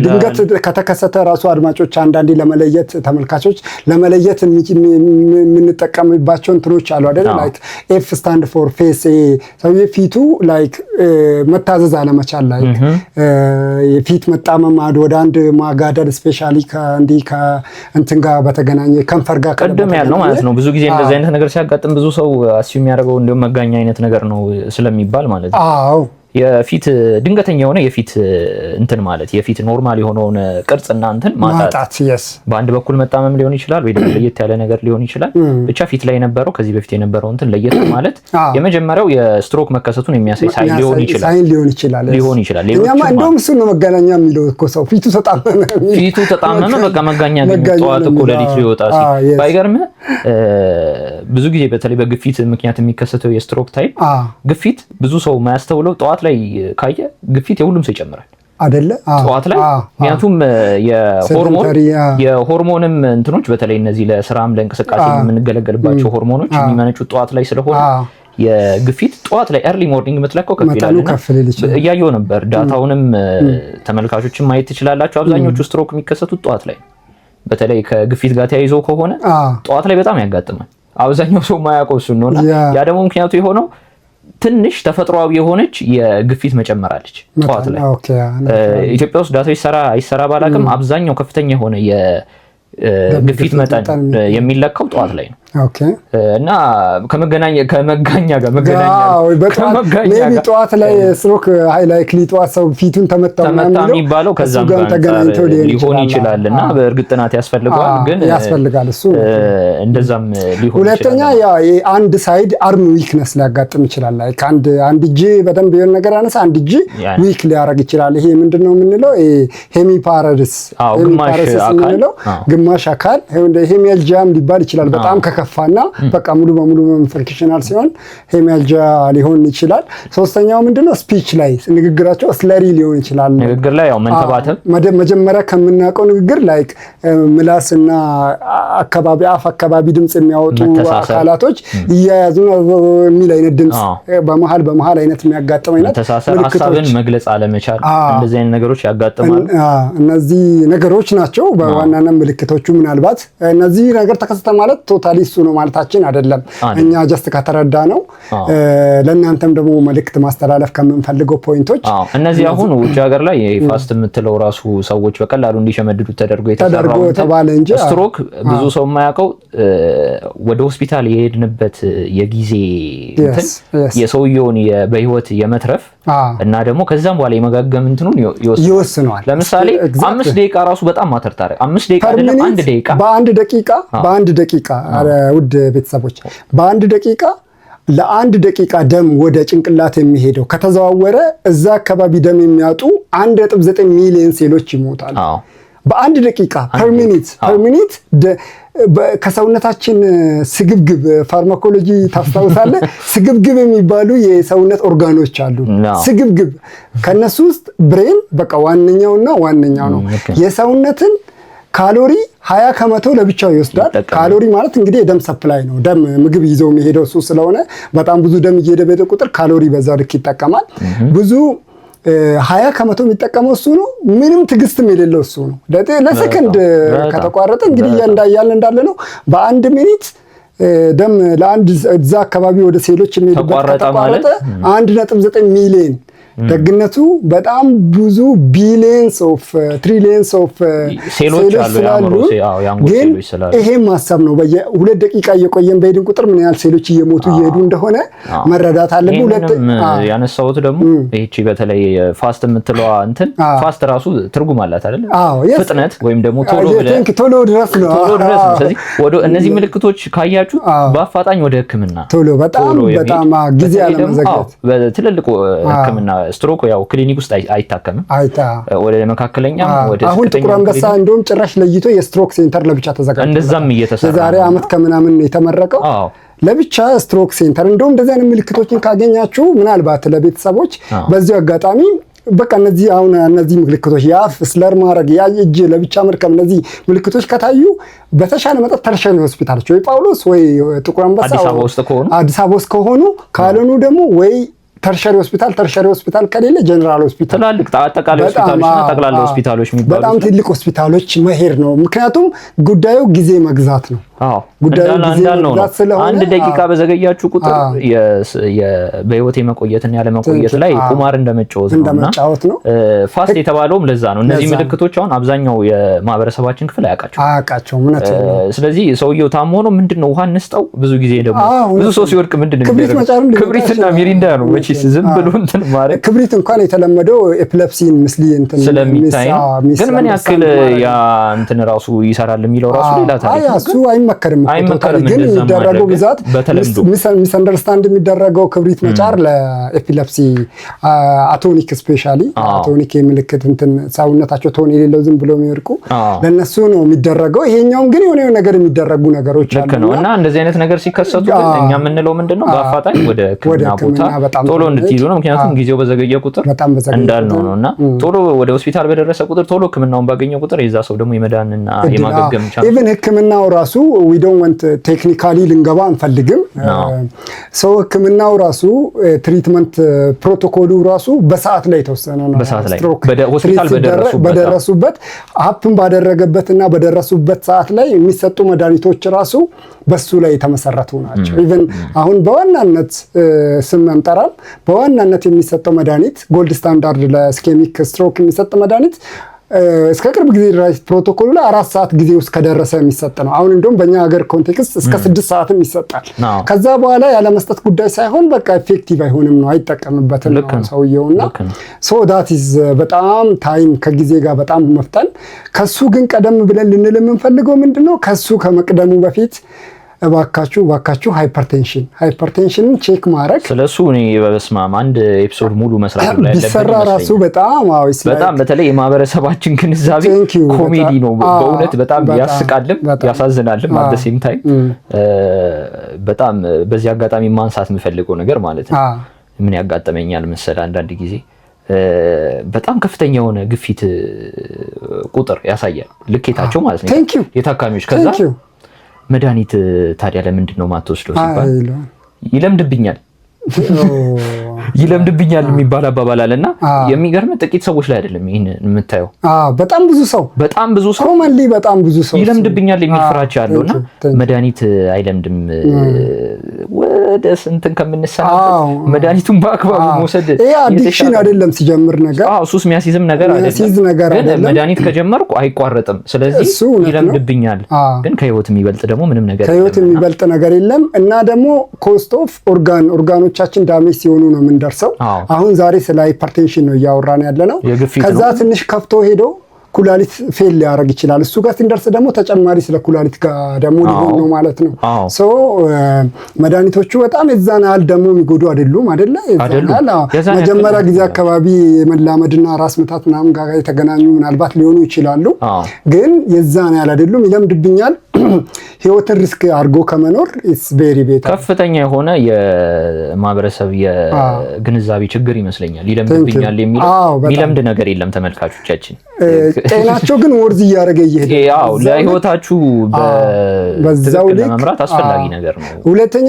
ድንገት ከተከሰተ ራሱ አድማጮች አንዳንዴ ለመለየት ተመልካቾች ለመለየት የምንጠቀምባቸው እንትኖች አሉ አይደለ? ላይክ ኤፍ ስታንድ ፎር ፌስ፣ ሰውዬ ፊቱ ላይክ መታዘዝ አለመቻል፣ ላይክ የፊት መጣመም ወደ አንድ ማጋደል፣ ስፔሻሊ ከእንዲህ ከእንትን ጋር በተገናኘ ከንፈር ጋር ቀደም ያለው ማለት ነው። ብዙ ጊዜ እንደዚህ አይነት ነገር ሲያጋጥም ብዙ ሰው አስዩም የሚያደርገው እንደውም መጋኛ አይነት ነገር ነው ስለሚባል ማለት ነው። አዎ የፊት ድንገተኛ የሆነ የፊት እንትን ማለት የፊት ኖርማል የሆነውን ቅርጽና እንትን ማጣት በአንድ በኩል መጣመም ሊሆን ይችላል ወይ ደግሞ ለየት ያለ ነገር ሊሆን ይችላል። ብቻ ፊት ላይ የነበረው ከዚህ በፊት የነበረው እንትን ለየት ማለት የመጀመሪያው የስትሮክ መከሰቱን የሚያሳይ ሳይን ሊሆን ይችላል። እኛማ እንደውም እሱ ነው መገናኛ የሚለው እኮ ሰው ፊቱ ተጣመመ በቃ መጋኛ ጠዋት እኮ ሌሊት ሊወጣ ሲል ባይገርምህ ብዙ ጊዜ በተለይ በግፊት ምክንያት የሚከሰተው የስትሮክ ታይፕ ግፊት ብዙ ሰው ማያስተውለው ጠዋት ላይ ካየ ግፊት የሁሉም ሰው ይጨምራል አይደለ? ጠዋት ላይ ምክንያቱም የሆርሞንም እንትኖች በተለይ እነዚህ ለስራም ለእንቅስቃሴ የምንገለገልባቸው ሆርሞኖች የሚመነጩት ጠዋት ላይ ስለሆነ የግፊት ጠዋት ላይ ኤርሊ ሞርኒንግ የምትለካው ከፍ ይላል። እያየሁ ነበር ዳታውንም ተመልካቾችን ማየት ትችላላችሁ። አብዛኞቹ ስትሮክ የሚከሰቱት ጠዋት ላይ በተለይ ከግፊት ጋር ተያይዞ ከሆነ ጠዋት ላይ በጣም ያጋጥማል። አብዛኛው ሰው ማያውቀው እሱን ነው። ያ ደግሞ ምክንያቱ የሆነው ትንሽ ተፈጥሯዊ የሆነች የግፊት መጨመራለች ጠዋት ላይ። ኢትዮጵያ ውስጥ ዳታው ይሰራ ባላቅም አብዛኛው ከፍተኛ የሆነ የግፊት መጠን የሚለካው ጠዋት ላይ ነው። እና ከመጋኛ ጋር ጠዋት ላይ ስትሮክ ሃይላይትሊ ጠዋት ሰው ፊቱን ተመታ የሚባለው ከዛም ጋር ሊሆን ይችላል። እና በእርግጥ ጥናት ያስፈልጋል፣ ግን ያስፈልጋል እሱ እንደዛም ሊሆን ይችላል። ሁለተኛ አንድ ሳይድ አርም ዊክነስ ሊያጋጥም ይችላል። ላይክ አንድ እጅ በደንብ የሆነ ነገር አነሳ አንድ እጅ ዊክ ሊያደርግ ይችላል። ይሄ ምንድነው የምንለው? ሄሚፓራሲስ የምንለው ግማሽ አካል ሄሚያልጂያም ሊባል ይችላል። በጣም ከፋና በቃ ሙሉ በሙሉ ፈንክሽናል ሲሆን ሄሚያልጂያ ሊሆን ይችላል። ሶስተኛው ምንድነው? ስፒች ላይ ንግግራቸው ስለሪ ሊሆን ይችላል። ንግግር ላይ ያው መንተባተብ መጀመሪያ ከምናውቀው ንግግር ላይክ ምላስና አካባቢ አፍ አካባቢ ድምጽ የሚያወጡ አካላቶች ይያያዙ የሚል አይነት ድምጽ በመሃል አይነት የሚያጋጥም አይነት ሐሳብን መግለጽ አለመቻል እንደዚህ አይነት ነገሮች ያጋጥማሉ። እነዚህ ነገሮች ናቸው በዋናነት ምልክቶቹ። ምናልባት እነዚህ ነገር ተከሰተ ማለት ቶታሊ እሱ ነው ማለታችን አይደለም። እኛ ጀስት ከተረዳ ነው ለእናንተም ደግሞ መልእክት ማስተላለፍ ከምንፈልገው ፖይንቶች እነዚህ አሁን ውጭ ሀገር ላይ ፋስት የምትለው ራሱ ሰዎች በቀላሉ እንዲሸመድዱት ተደርጎ ተባለ እንጂ ስትሮክ ብዙ ሰው የማያውቀው ወደ ሆስፒታል የሄድንበት የጊዜ የሰውየውን በህይወት የመትረፍ እና ደግሞ ከዛም በኋላ የመጋገም እንትኑን ይወስነዋል። ለምሳሌ 5 ደቂቃ ራሱ በጣም ማተርታረ 5 ደቂቃ አይደለም 1 ደቂቃ በአንድ ደቂቃ ውድ ቤተሰቦች በአንድ ደቂቃ ለአንድ ደቂቃ ደም ወደ ጭንቅላት የሚሄደው ከተዘዋወረ እዛ አካባቢ ደም የሚያጡ 1.9 ሚሊዮን ሴሎች ይሞታሉ። በአንድ ደቂቃ ፐር ሚኒት ከሰውነታችን ስግብግብ ፋርማኮሎጂ ታስታውሳለህ? ስግብግብ የሚባሉ የሰውነት ኦርጋኖች አሉ። ስግብግብ ከነሱ ውስጥ ብሬን በቃ ዋነኛው ነው። የሰውነትን ካሎሪ 20 ከመቶ ለብቻው ይወስዳል። ካሎሪ ማለት እንግዲህ የደም ሰፕላይ ነው። ደም ምግብ ይዘው የሚሄደው እሱ ስለሆነ በጣም ብዙ ደም እየሄደ በሄደ ቁጥር ካሎሪ በዛ ልክ ይጠቀማል። ብዙ 20 ከመቶ የሚጠቀመው እሱ ነው። ምንም ትግስትም የሌለው እሱ ነው። ለሰከንድ ከተቋረጠ እንግዲህ እንዳያለ እንዳለ ነው። በአንድ ሚኒት ደም ለአንድ እዛ አካባቢ ወደ ሴሎች የሚሄድበት ከተቋረጠ 1.9 ሚሊዮን ደግነቱ በጣም ብዙ ቢሊየንስ ኦፍ ትሪሊየንስ ኦፍ ሴሎች ስላሉ ግን ይሄም ማሰብ ነው። በየ2 ደቂቃ እየቆየን በሄድን ቁጥር ምን ያህል ሴሎች እየሞቱ እየሄዱ እንደሆነ መረዳት አለብን። ሁለት ያነሳሁት ደግሞ ይህቺ በተለይ ፋስት የምትለዋ እንትን ፋስት ራሱ ትርጉም አላት አይደል? ፍጥነት ወይም ደግሞ ቶሎ ድረስ ነው። ስለዚህ ወደ እነዚህ ምልክቶች ካያችሁ በአፋጣኝ ወደ ሕክምና ቶሎ በጣም ጊዜ አለመዘግየት በትልልቁ ሕክምና ስትሮክ ያው ክሊኒክ ውስጥ አይታከምም። ወደ መካከለኛ ወደ አሁን ጥቁር አንበሳ እንደውም ጭራሽ ለይቶ የስትሮክ ሴንተር ለብቻ ተዘጋጅቷል። እንደዛም እየተሰራ የዛሬ ዓመት ከምናምን የተመረቀው ለብቻ ስትሮክ ሴንተር። እንደውም እንደዚህ አይነት ምልክቶችን ካገኛችሁ ምናልባት ለቤተሰቦች በዚህ አጋጣሚ በቃ እነዚህ ምልክቶች የአፍ ስለር ማድረግ እጅ ለብቻ መድከም እነዚህ ምልክቶች ከታዩ በተሻለ መጠን ተርሸሪ ሆስፒታሎች ወይ ጳውሎስ ወይ ጥቁር አንበሳ አዲስ አበባ ውስጥ ከሆኑ ካልሆኑ ደግሞ ወይ ተርሸሪ ሆስፒታል ከሌለ ጀነራል ሆስፒታል ትላልቅ አጠቃላይ ሆስፒታሎችና ጠቅላላ ሆስፒታሎች የሚባሉ በጣም ትልቅ ሆስፒታሎች መሄድ ነው። ምክንያቱም ጉዳዩ ጊዜ መግዛት ነው። ጉዳዩ ጊዜ መግዛት ስለሆነ አንድ ደቂቃ በዘገያችሁ ቁጥር በህይወት የመቆየትና ያለ መቆየት ላይ ቁማር እንደመጫወት ነው። ፋስት የተባለውም ለዛ ነው። እነዚህ ምልክቶች አሁን አብዛኛው የማህበረሰባችን ክፍል አያውቃቸውም። ስለዚህ ሰውየው ታሞ ነው ምንድነው ውሃ እንስጠው። ብዙ ጊዜ ደግሞ ብዙ ሰው ሲወድቅ ምንድነው ክብሪትና ሚሪንዳ ነው ዝም ብሎ እንትን ማለት። ክብሪት እንኳን የተለመደው ኤፒሌፕሲን ምስሊ እንትን ስለሚታይ ግን ምን ያክል ያ እንትን ራሱ ይሰራል የሚለው ራሱ ሌላ ታሪክ ነው። እሱ አይመከርም። ግን የሚደረገው ብዛት ሚስ አንደርስታንድ የሚደረገው ክብሪት መጫር ለኤፒሌፕሲ አቶኒክ ስፔሻሊ አቶኒክ የምልክት እንትን ሰውነታቸው ቶን የሌለው ዝም ብሎ የሚወድቁ ለነሱ ነው የሚደረገው። ይሄኛውም ግን የሆነ ነገር የሚደረጉ ነገሮች አሉ እና እንደዚህ አይነት ነገር ሲከሰቱ ግን እኛ የምንለው ምንድነው በአፋጣኝ ወደ ሕክምና ቦታ ቶሎ እንድትይዙ ነው። ምክንያቱም ጊዜው በዘገየ ቁጥር እንዳልነው ነውና ቶሎ ወደ ሆስፒታል በደረሰ ቁጥር ቶሎ ሕክምናውን ባገኘው ቁጥር የዛ ሰው ደግሞ የመዳንና የማገገም ቻንስ ኢቭን ሕክምናው ራሱ we don't want ቴክኒካሊ ልንገባ አንፈልግም። ሰው ሕክምናው ራሱ ትሪትመንት ፕሮቶኮሉ ራሱ በሰዓት ላይ የተወሰነ ነው። ስትሮክ ሆስፒታል በደረሱበት ሀፕን ባደረገበትና በደረሱበት ሰዓት ላይ የሚሰጡ መድኃኒቶች ራሱ በሱ ላይ የተመሰረቱ ናቸው። ኢቭን አሁን በዋናነት ስም አንጠራም። በዋናነት የሚሰጠው መድኃኒት ጎልድ ስታንዳርድ ለስኬሚክ ስትሮክ የሚሰጥ መድኃኒት እስከ ቅርብ ጊዜ ድረስ ፕሮቶኮሉ ላይ 4 ሰዓት ጊዜ ውስጥ ከደረሰ የሚሰጥ ነው። አሁን እንደውም በእኛ ሀገር ኮንቴክስት እስከ 6 ሰዓትም ይሰጣል። ከዛ በኋላ ያለ መስጠት ጉዳይ ሳይሆን በቃ ኤፌክቲቭ አይሆንም ነው፣ አይጠቀምበትም ነው ሰውየውና ሶ ዳት ኢዝ በጣም ታይም ከጊዜ ጋር በጣም መፍጠን። ከሱ ግን ቀደም ብለን ልንል የምንፈልገው ምንድነው ከሱ ከመቅደሙ በፊት እባካችሁ ሃይፐርቴንሽንን ቼክ ማድረግ ስለሱ እኔ በስማም አንድ ኤፒሶድ ሙሉ መስራት ላይ ቢሰራ ራሱ በጣም በተለይ የማህበረሰባችን ግንዛቤ ኮሜዲ ነው በእውነት በጣም ያስቃልም ያሳዝናልም አት ዘ ሴም ታይም። በጣም በዚህ አጋጣሚ ማንሳት የምፈልገው ነገር ማለት ነው ምን ያጋጠመኛል መሰለህ አንዳንድ ጊዜ በጣም ከፍተኛ የሆነ ግፊት ቁጥር ያሳያል ልኬታቸው ማለት ነው የታካሚዎች ከዛ መድኃኒት ታዲያ ለምንድን ነው ማትወስደው ሲባል ይለምድብኛል የሚባል አባባል አለና የሚገርም ጥቂት ሰዎች ላይ አይደለም ይሄን የምታየው በጣም ብዙ ሰው ኮመንሊ በጣም ብዙ ሰው ይለምድብኛል የሚል ፍራቻ አለውና መድኃኒት አይለምድም ወደ ስንትን ከምንሰናበት መድኃኒቱን በአግባቡ መውሰድ አዲክሽን አይደለም ሲጀምር ነገር ሱስ የሚያስይዝም ነገር አይደለም መድኃኒት ከጀመርኩ አይቋረጥም ስለዚህ ይለምድብኛል ግን ከህይወት የሚበልጥ ደግሞ ምንም ነገር የለም እና ደግሞ ኮስት ኦፍ ኦርጋኖቻችን ዳሜጅ ሲሆኑ ነው የምንደርሰው። አሁን ዛሬ ስለ ሃይፐርቴንሽን ነው እያወራን ያለ ነው። ከዛ ትንሽ ከፍቶ ሄዶ ኩላሊት ፌል ሊያደርግ ይችላል። እሱ ጋር ሲንደርስ ደግሞ ተጨማሪ ስለ ኩላሊት ጋር ደግሞ ሊሆን ነው ማለት ነው። ሶ መድኃኒቶቹ በጣም የዛን ያህል ደግሞ የሚጎዱ አይደሉም አይደለ? መጀመሪያ ጊዜ አካባቢ የመላመድና ራስ ምታት ምናምን ጋር የተገናኙ ምናልባት ሊሆኑ ይችላሉ፣ ግን የዛን ያህል አይደሉም። ይለምድብኛል ህይወትን ሪስክ አድርጎ ከመኖር ኢትስ ቬሪ ቤተር። ከፍተኛ የሆነ የማህበረሰብ የግንዛቤ ችግር ይመስለኛል። ይለምድብኛል የሚለምድ ነገር የለም ተመልካቾቻችን። ጤናቸው ግን ወርዝ እያደረገ እየሄደ ያው ለህይወታችሁ በዛው ለመምራት አስፈላጊ ነገር ነው። ሁለተኛ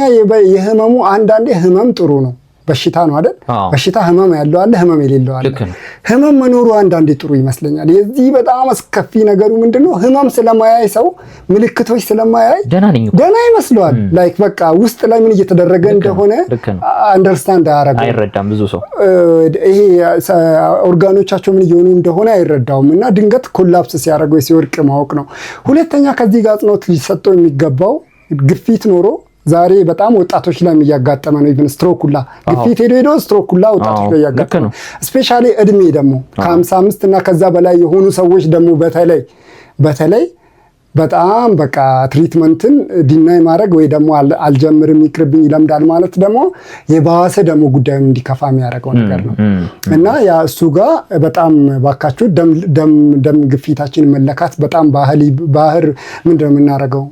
የህመሙ አንዳንዴ ህመም ጥሩ ነው። በሽታ ነው አይደል? በሽታ ህመም ያለው አለ፣ ህመም የሌለው አለ። ህመም መኖሩ አንዳንዴ ጥሩ ይመስለኛል። የዚህ በጣም አስከፊ ነገሩ ምንድነው? ህመም ስለማያይ ሰው ምልክቶች ስለማያይ ደህና ይመስለዋል። ላይክ በቃ ውስጥ ላይ ምን እየተደረገ እንደሆነ አንደርስታንድ አያረጋም፣ አይረዳም። ብዙ ሰው ይሄ ኦርጋኖቻቸው ምን እየሆኑ እንደሆነ አይረዳውም እና ድንገት ኮላፕስ ሲያደርገው ሲወድቅ ማወቅ ነው። ሁለተኛ ከዚህ ጋር አጽንኦት ሊሰጠው የሚገባው ግፊት ኖሮ ዛሬ በጣም ወጣቶች ላይ እያጋጠመ ነው። ኢቭን ስትሮክ ሁላ ግፊት ሄዶ ስትሮክ ሁላ ወጣቶች ላይ እያጋጠመ ነው። ስፔሻሊ እድሜ ደግሞ ከ55 እና ከዛ በላይ የሆኑ ሰዎች ደግሞ በተለይ በጣም በቃ ትሪትመንትን ዲናይ ማድረግ ወይ ደግሞ አልጀምርም ይቅርብኝ ይለምዳል ማለት ደግሞ የባሰ ደግሞ ጉዳዩን እንዲከፋ የሚያደርገው ነገር ነው እና ያ እሱ ጋር በጣም ባካችሁ ደም ግፊታችን መለካት በጣም ባህር ምንድነው የምናደርገው?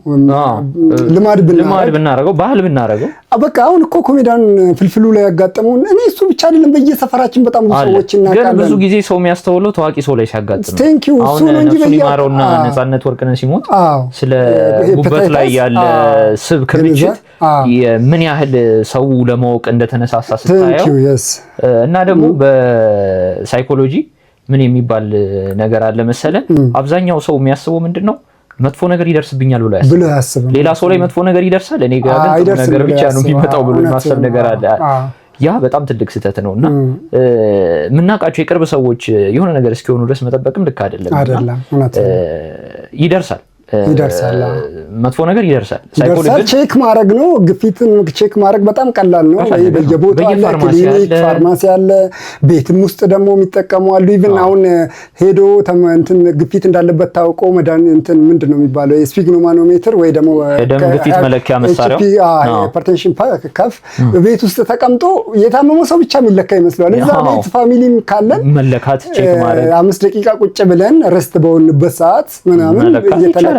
ልማድ ብናደርገው ባህል ብናደርገው በቃ አሁን እኮ ኮሜዲያን ፍልፍሉ ላይ ያጋጠመውን እኔ እሱ ብቻ አይደለም በየሰፈራችን በጣም ብዙ ሰዎች እናውቃለን። ግን ብዙ ጊዜ ሰው የሚያስተውለው ታዋቂ ሰው ላይ ሲያጋጥም ነው። ቴንክ ዩ እሱ ነው እንጂ በየማራውና ነፃነት ወርቅነህ ሲሞት ስለ ጉበት ላይ ያለ ስብ ክምችት ምን ያህል ሰው ለማወቅ እንደተነሳሳ ስታየው እና ደግሞ በሳይኮሎጂ ምን የሚባል ነገር አለ መሰለ አብዛኛው ሰው የሚያስበው ምንድነው መጥፎ ነገር ይደርስብኛል ብሎ ያስባል። ሌላ ሰው ላይ መጥፎ ነገር ይደርሳል፣ እኔ ጋር ግን ነገር ብቻ ነው የሚመጣው ብሎ ማሰብ ነገር አለ። ያ በጣም ትልቅ ስህተት ነውና ምናቃቸው የቅርብ ሰዎች የሆነ ነገር እስኪሆኑ ድረስ መጠበቅም ልክ አይደለም። ይደርሳል መጥፎ ነገር ይደርሳል። ሳይኮሎጂ ቼክ ማድረግ ነው። ግፊትን ቼክ ማድረግ በጣም ቀላል ነው። በየቦታው አለ፣ ክሊኒክ ፋርማሲ አለ፣ ቤትም ውስጥ ደግሞ የሚጠቀሙ አሉ። ኢቭን አሁን ሄዶ እንትን ግፊት እንዳለበት ታውቆ መድኃኒት እንትን ምንድነው የሚባለው ስፒግኖማኖሜትር ወይ ደግሞ ደም ግፊት መለኪያ መሳሪያው ሃይፐርቴንሽን ከፍ ቤት ውስጥ ተቀምጦ የታመመው ሰው ብቻ የሚለካ ይመስላል። እዛ ቤት ፋሚሊም ካለን መለካት ቼክ ማድረግ 5 ደቂቃ ቁጭ ብለን ረስት በሆንበት ሰዓት ምናምን እየተለካ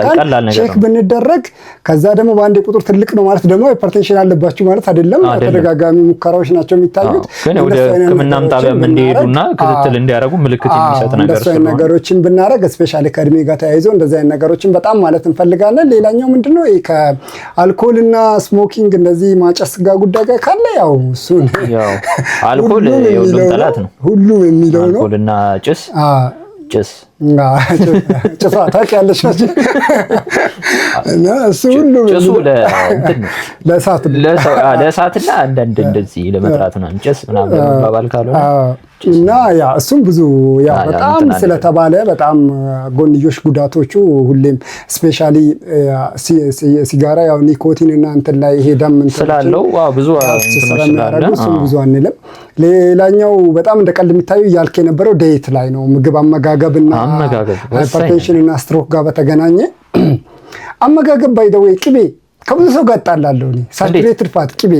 ቼክ ብንደረግ ከዛ ደግሞ በአንድ ቁጥር ትልቅ ነው ማለት ደግሞ ሃይፐርቴንሽን አለባችሁ ማለት አይደለም። ተደጋጋሚ ሙከራዎች ናቸው የሚታዩት። ግን ወደ ሕክምናም ጣቢያም እንዲሄዱና ክትትል እንዲያደርጉ ምልክት የሚሰጥ ነገር ስለሆነ ነገሮችን ብናደርግ ስፔሻሊ ከእድሜ ጋር ተያይዞ እንደዚህ አይነት ነገሮችን በጣም ማለት እንፈልጋለን። ሌላኛው ምንድነው ከአልኮልና ስሞኪንግ እንደዚህ ማጨስ ጋር ጉዳይ ጋር ካለ ያው እሱን አልኮል የሁሉም ጠላት ነው። ሁሉም የሚለው ነው። አልኮልና ጭስ ታውቂያለሽ እና እሱ ሁሉ ጭሱ ለእሳትና አንዳንድ እንደዚህ ለመጥራት ነው ጭስ ምናምን ለመባባል ካልሆነ እና ያ እሱም ብዙ ያ በጣም ስለተባለ በጣም ጎንዮሽ ጉዳቶቹ ሁሌም ስፔሻሊ ሲጋራ ያው ኒኮቲን እና እንትን ላይ ይሄ ደም ስላለው ብዙ ብዙ አንልም። ሌላኛው በጣም እንደ ቀልድ የሚታየው እያልክ የነበረው ዴት ላይ ነው። ምግብ አመጋገብና ሃይፐርቴንሽን እና ስትሮክ ጋር በተገናኘ አመጋገብ ባይ ዘ ዌይ ቅቤ ከብዙ ሰው ጋር ጣላለሁ እኔ ሳቹሬትድ ፋት ቅቤ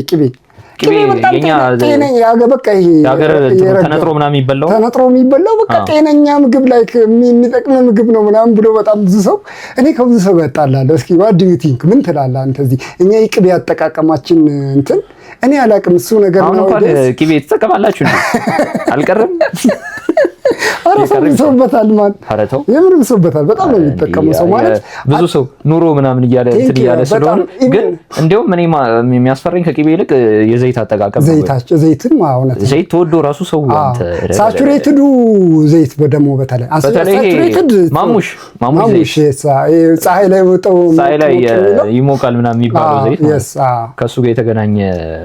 ተነጥሮ ምናምን የሚበላው በቃ ጤነኛ ምግብ ላይ የሚጠቅም ምግብ ነው ምናምን ብሎ በጣም ብዙ ሰው እኔ ከብዙ ሰው ጋር ጣላለሁ። እስኪ what do you think ምን ትላለህ አንተ? እዚህ እኛ የቅቤ አጠቃቀማችን እንትን እኔ አላቅም እሱ ነገር ነው። አሁን ቅቤ ትጠቀማላችሁ አልቀረም? አረሰውበታል ማለት አረተው የምንም ሰውበታል በጣም ነው የሚጠቀመው ሰው ማለት ብዙ ሰው ኑሮ ምናምን እያለ እንትን እያለ ስለሆነ ግን እንደውም እኔ የሚያስፈራኝ ከቅቤ ይልቅ የዘይት አጠቃቀም ነው። ዘይትን ማለት ዘይት ተወዶ ራሱ ሰው ሳቹሬትዱ ዘይት በደሞ በተለይ ሳቹሬትድ ማሙሽ ፀሐይ ላይ ወጣው ፀሐይ ላይ ይሞቃል ምናምን የሚባለው ዘይት ከሱ ጋር የተገናኘ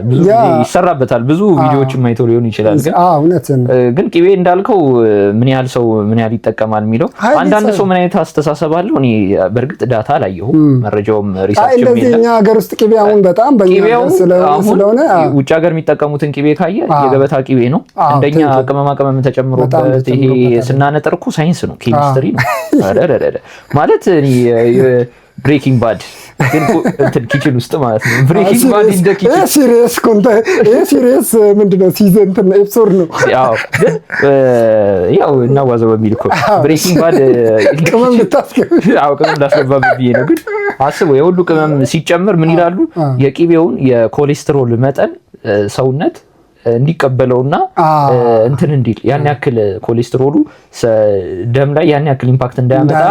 ብዙ ጊዜ ይሰራበታል። ብዙ ቪዲዮዎችን ማይቶ ሊሆን ይችላል። ግን እውነትን ግን ቅቤ እንዳልከው ምን ያህል ያህል ሰው ምን ያህል ይጠቀማል የሚለው አንዳንድ ሰው ምን አይነት አስተሳሰብ አለው። እኔ በእርግጥ ዳታ አላየሁም፣ መረጃውም ሪሰርችም የለም። እንደዚህ እኛ ሀገር ውስጥ ቅቤ አሁን በጣም በእኛ ሀገር ስለሆነ ውጭ ሀገር የሚጠቀሙትን ቅቤ ካየ የገበታ ቅቤ ነው። እንደኛ ቅመማ ቅመም ተጨምሮበት ይሄ ስናነጥር እኮ ሳይንስ ነው፣ ኬሚስትሪ ነው ማለት ብሬኪንግ ባድ ግን እንትን ኪችን ውስጥ ማለት ነው። ብሬኪንግ ባድ እንደ ኪችን ሲሪየስ ኮንተንት ሲሪየስ ምንድነው ሲዘን እንትን ኤፒሶድ ነው። ግን ያው እናዋዘው በሚል እኮ ብሬኪንግ ባድ ቅመም ልታስገባ ቅመም ላስገባ ብዬ ነው። ግን አስበው የሁሉ ቅመም ሲጨምር ምን ይላሉ? የቅቤውን የኮሌስትሮል መጠን ሰውነት እንዲቀበለውና እንትን እንዲል ያን ያክል ኮሌስትሮሉ ደም ላይ ያን ያክል ኢምፓክት እንዳያመጣ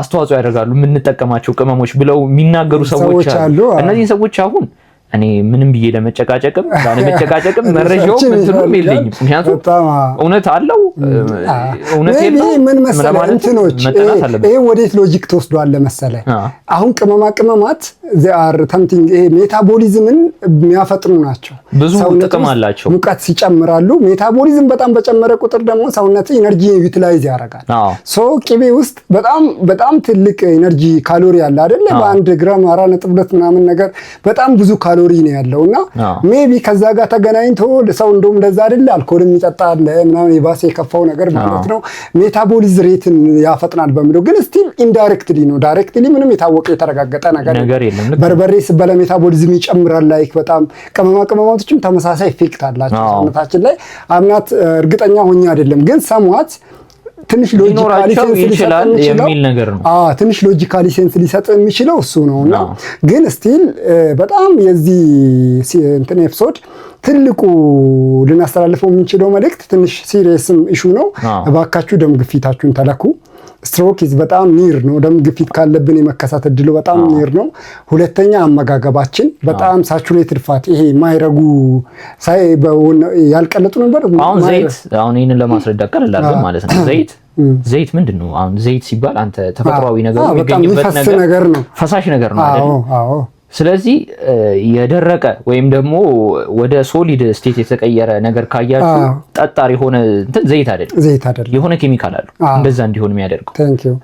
አስተዋጽኦ ያደርጋሉ የምንጠቀማቸው ቅመሞች ብለው የሚናገሩ ሰዎች አሉ። እነዚህን ሰዎች አሁን እኔ ምንም ብዬ ለመጨቃጨቅም መረጃው ምንትኑም የለኝም። ምክንያቱም እውነት አለው እውነት የለው ምን መሰለህ እንትኖች ይሄ ወዴት ሎጂክ ተወስዷል መሰለህ? አሁን ቅመማት ዚአር ተምቲንግ ይሄ ሜታቦሊዝምን የሚያፈጥኑ ናቸው። ብዙ ጥቅም አላቸው። ሙቀት ሲጨምራሉ። ሜታቦሊዝም በጣም በጨመረ ቁጥር ደግሞ ሰውነት ኢነርጂ ዩቲላይዝ ያደርጋል። ሶ ቅቤ ውስጥ በጣም ትልቅ ኢነርጂ ካሎሪ አለ አይደለ? በ1 ግራም 4.2 ምናምን ነገር በጣም ብዙ ካሎሪ ነው ያለውና ሜቢ ከዛ ጋር ተገናኝቶ ሰው እንደውም ለዛ አይደል አልኮልም ይጠጣል ምናምን የባሰ የከፋው ነገር ማለት ነው ሜታቦሊዝም ሬትን ያፈጥናል በሚለው ግን ስቲል ኢንዳይሬክትሊ ነው። ዳይሬክትሊ ምንም የታወቀ የተረጋገጠ ነገር የለም። በርበሬ ሲበላ ሜታቦሊዝም ይጨምራል። ላይክ በጣም ቅመማቶችም ተመሳሳይ ኢፌክት አላቸው ሰውነታችን ላይ። አምናት እርግጠኛ ሆኜ አይደለም ግን ሰሟት ትንሽ ሎጂካሊ ሴንስ ሊሰጥ የሚል ነገር ነው። ትንሽ ሎጂካሊ ሴንስ ሊሰጥ የሚችለው እሱ ነውና ግን ስቲል በጣም የዚህ እንትን ኤፒሶድ ትልቁ ልናስተላልፈው የምንችለው መልእክት ትንሽ ሲሪየስም ኢሹ ነው። እባካችሁ ደም ግፊታችሁን ተለኩ። ስትሮክ በጣም ኒር ነው። ደም ግፊት ካለብን የመከሰት እድሉ በጣም ኒር ነው። ሁለተኛ አመጋገባችን በጣም ሳቹሬትድ ፋት ይሄ ማይረጉ ያልቀለጡ ነበር። አሁን ይሄንን ለማስረዳት ቀላል ማለት ነው። ዘይት ምንድነው? አሁን ዘይት ሲባል አንተ ተፈጥሯዊ ነገር የሚገኝበት ነገር ነው፣ ፈሳሽ ነገር ነው አይደል? ስለዚህ የደረቀ ወይም ደግሞ ወደ ሶሊድ ስቴት የተቀየረ ነገር ካያችሁ ጠጣር የሆነ እንትን ዘይት አይደለም፣ የሆነ ኬሚካል አለው እንደዛ እንዲሆን የሚያደርገው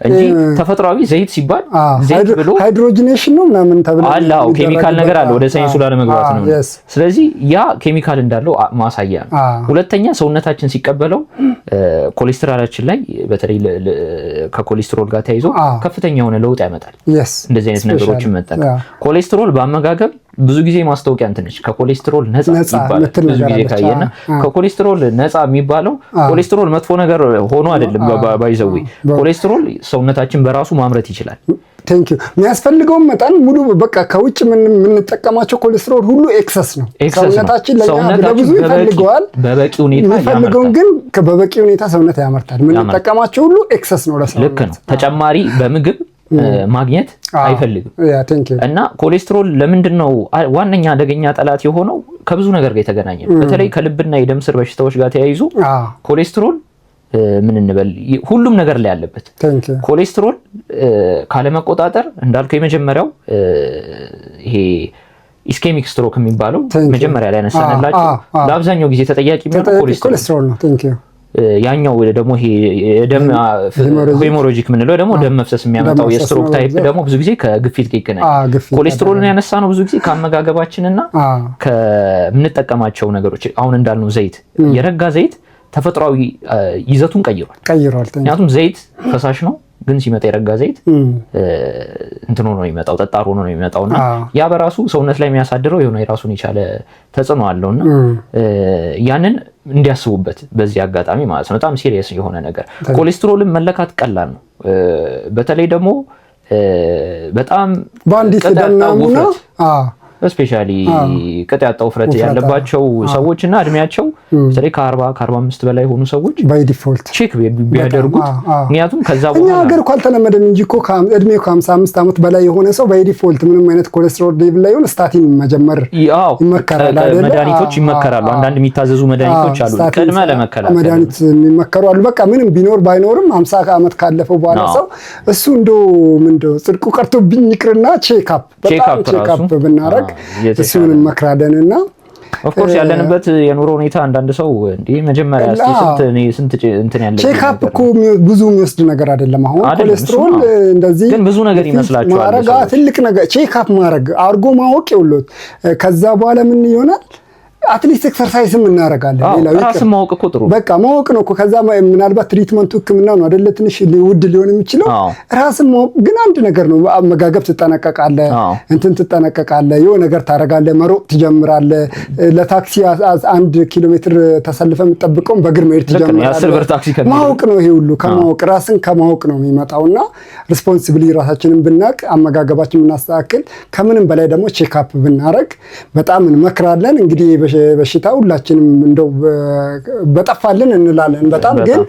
እንጂ ተፈጥሯዊ ዘይት ሲባል ዘይት ብሎ ሃይድሮጂኔሽን ነው ምናምን ተብሎ አላው ኬሚካል ነገር አለ። ወደ ሳይንሱ ላለመግባት ነው። ስለዚህ ያ ኬሚካል እንዳለው ማሳያ ነው። ሁለተኛ ሰውነታችን ሲቀበለው ኮሌስትሮላችን ላይ በተለይ ከኮሌስትሮል ጋር ተያይዞ ከፍተኛ የሆነ ለውጥ ያመጣል። እንደዚህ አይነት ነገሮችን መጠቀም ኮሌስትሮል በአመጋገብ ብዙ ጊዜ ማስታወቂያ እንትነች ከኮሌስትሮል ነፃ ይባላል። ብዙ ጊዜ ካየና ከኮሌስትሮል ነፃ የሚባለው ኮሌስትሮል መጥፎ ነገር ሆኖ አይደለም። ባይዘው ኮሌስትሮል ሰውነታችን በራሱ ማምረት ይችላል። ቴንክ ዩ የሚያስፈልገው መጠን ሙሉ በቃ ከውጭ የምንጠቀማቸው ኮሌስትሮል ሁሉ ኤክሰስ ነው። ሰውነታችን ለብዙ ይፈልገዋል በበቂ ሁኔታ የሚፈልገውን ግን በበቂ ሁኔታ ሰውነት ያመርታል። የምንጠቀማቸው ሁሉ ኤክሰስ ነው ለሰውነት። ልክ ነው። ተጨማሪ በምግብ ማግኘት አይፈልግም። እና ኮሌስትሮል ለምንድነው ዋነኛ አደገኛ ጠላት የሆነው? ከብዙ ነገር ጋር የተገናኘ ነው። በተለይ ከልብና የደም ስር በሽታዎች ጋር ተያይዞ ኮሌስትሮል ምን እንበል ሁሉም ነገር ላይ ያለበት ኮሌስትሮል ካለመቆጣጠር እንዳልከው የመጀመሪያው ይሄ ኢስኬሚክ ስትሮክ የሚባለው መጀመሪያ ላይ ያነሳንላችሁ ለአብዛኛው ጊዜ ተጠያቂ የሚሆነው ኮሌስትሮል ነው። ያኛው ደግሞ ይሄ የደም ሄሞሮጂክ ምንለው ደግሞ ደም መፍሰስ የሚያመጣው የስትሮክ ታይፕ ደግሞ ብዙ ጊዜ ከግፊት ጋር ይገናኛል። ኮሌስትሮልን ያነሳ ነው ብዙ ጊዜ ከአመጋገባችንና ከምንጠቀማቸው ነገሮች። አሁን እንዳልነው ዘይት የረጋ ዘይት ተፈጥሯዊ ይዘቱን ቀይሯል። ምክንያቱም ዘይት ፈሳሽ ነው፣ ግን ሲመጣ የረጋ ዘይት እንትኑ ነው የሚመጣው፣ ጠጣሩ ነው የሚመጣውና ያ በራሱ ሰውነት ላይ የሚያሳድረው የሆነ የራሱን የቻለ ተጽዕኖ አለውና ያንን እንዲያስቡበት በዚህ አጋጣሚ ማለት ነው። በጣም ሲሪየስ የሆነ ነገር ኮሌስትሮልን መለካት ቀላል ነው። በተለይ ደግሞ በጣም ባንዲት ደናሙና ስፔሻሊ ቅጥ ያጣው ፍረት ያለባቸው ሰዎች እና እድሜያቸው በተለይ ከ40-45 በላይ ሆኑ ሰዎች ባይ ዲፎልት ቼክ ቢያደርጉት። ምክንያቱም ከዛ በኋላ እኛ ሀገር እኮ አልተለመደም እንጂ እኮ እድሜው ከ55 ዓመት በላይ የሆነ ሰው ባይ ዲፎልት ምንም አይነት ኮሌስትሮል ሌቭል ላይ ሆነ ስታቲን መጀመር ይመከራል አይደል? መድኃኒቶች ይመከራሉ። አንዳንድ የሚታዘዙ መድኃኒቶች አሉ ቅድመ ለመከላከል መድኃኒት የሚመከሩ አሉ። በቃ ምንም ቢኖር ባይኖርም 50 ዓመት ካለፈው በኋላ ሰው እሱ እንደው ጽድቁ ቀርቶብኝ ይቅርና ቼክ አፕ ብናረግ እሱን እንመክራለንና ኦፍ ኮርስ ያለንበት የኑሮ ሁኔታ አንዳንድ ሰው እንዴ መጀመሪያ ስንት እንትን ያለ ቼክአፕ እኮ ብዙ የሚወስድ ነገር አይደለም። አሁን ኮሌስትሮል እንደዚህ ግን ብዙ ነገር ይመስላችኋል ማረጋ ትልቅ ነገር ቼክአፕ ማድረግ አርጎ ማወቅ ይውሉት ከዛ በኋላ ምን ይሆናል አትሊስት ኤክሰርሳይዝም እናደርጋለን። ሌላው ራስን ማወቅ እኮ ጥሩ በቃ ማወቅ ነው እኮ ከዛ ምናልባት ትሪትመንቱ ህክምና ነው አይደለ ትንሽ ውድ ሊሆን የሚችለው ራስን ማወቅ ግን አንድ ነገር ነው። አመጋገብ ትጠነቀቃለህ እንትን ትጠነቀቃለህ የሆነ ነገር ታረጋለህ መሮጥ ትጀምራለህ ለታክሲ 1 ኪሎ ሜትር ተሰልፈህ የምትጠብቀው በእግር መሄድ ትጀምራለህ። ማወቅ ነው ይሄ ሁሉ ከማወቅ ራስን ከማወቅ ነው የሚመጣውና ሪስፖንሲብሊ ራሳችንን ብናቅ አመጋገባችንን እናስተካክል ከምንም በላይ ደግሞ ቼክአፕ ብናረግ በጣም እንመክራለን። እንግዲህ በሽታ ሁላችንም እንደው በጠፋልን እንላለን በጣም ግን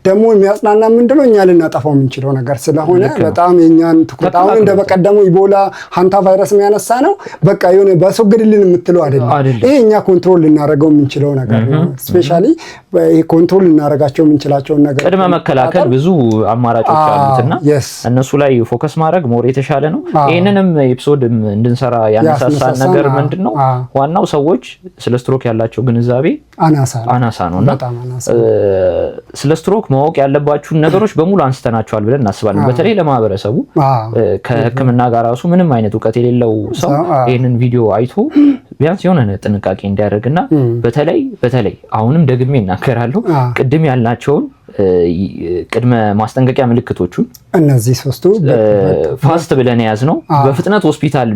ደግሞ የሚያጽናና ምንድነው እኛ ልናጠፋው የምንችለው ነገር ስለሆነ በጣም የኛን ትኩረት አሁን እንደበቀደሙ ኢቦላ ሃንታ ቫይረስ የሚያነሳ ነው በቃ የሆነ ባስወግድልን የምትለው አይደለም ይሄ እኛ ኮንትሮል ልናረጋው የምንችለው ነገር ነው። ስፔሻሊ ይሄ ኮንትሮል ልናረጋቸው የምንችላቸው ነገር ቅድመ መከላከል ብዙ አማራጮች አሉትና እነሱ ላይ ፎከስ ማድረግ ሞር የተሻለ ነው። ይሄንንም ኤፒሶድ እንድንሰራ ያነሳሳን ነገር ምንድነው ዋናው ሰዎች ስለ ስትሮክ ያላቸው ግንዛቤ አናሳ ነውና ስለ ስትሮክ ማወቅ ያለባችሁን ነገሮች በሙሉ አንስተናቸዋል ብለን እናስባለን። በተለይ ለማህበረሰቡ ከህክምና ጋር ራሱ ምንም አይነት ዕውቀት የሌለው ሰው ይሄንን ቪዲዮ አይቶ ቢያንስ የሆነ ጥንቃቄ እንዲያደርግና በተለይ አሁንም ደግሜ እናገራለሁ ቅድም ያልናቸውን ቅድመ ማስጠንቀቂያ ምልክቶቹን እነዚህ ሶስቱ ፋስት ብለን ያዝነው በፍጥነት ሆስፒታል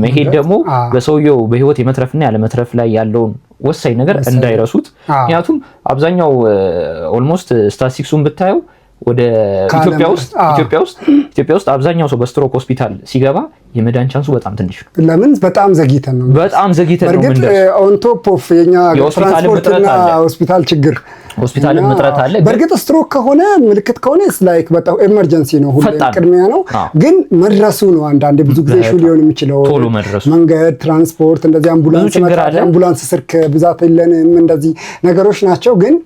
መሄድ ደግሞ በሰውየው በህይወት የመትረፍና ያለ መትረፍ ላይ ያለውን ወሳኝ ነገር እንዳይረሱት። ምክንያቱም አብዛኛው ኦልሞስት ስታቲስቲክሱን ብታየው ወደ ኢትዮጵያ ውስጥ አብዛኛው ሰው በስትሮክ ሆስፒታል ሲገባ የመዳን ቻንሱ በጣም ትንሽ ነው። ለምን በጣም ዘግይተን ነው በርግጥ ኦን ቶፕ ኦፍ የኛ ትራንስፖርትና ሆስፒታል ችግር ሆስፒታል መጥራት አለ። በርግጥ ስትሮክ ከሆነ ምልክት ከሆነ ላይክ በጣም ኤመርጀንሲ ነው ሁሉ ቅድሚያ ነው ግን መድረሱ ነው አንዳንዴ ብዙ ጊዜ ሹ ሊሆን የሚችለው መንገድ ትራንስፖርት እንደዚህ አምቡላንስ ስልክ ብዛት የለንም እንደዚህ ነገሮች ናቸው። ግን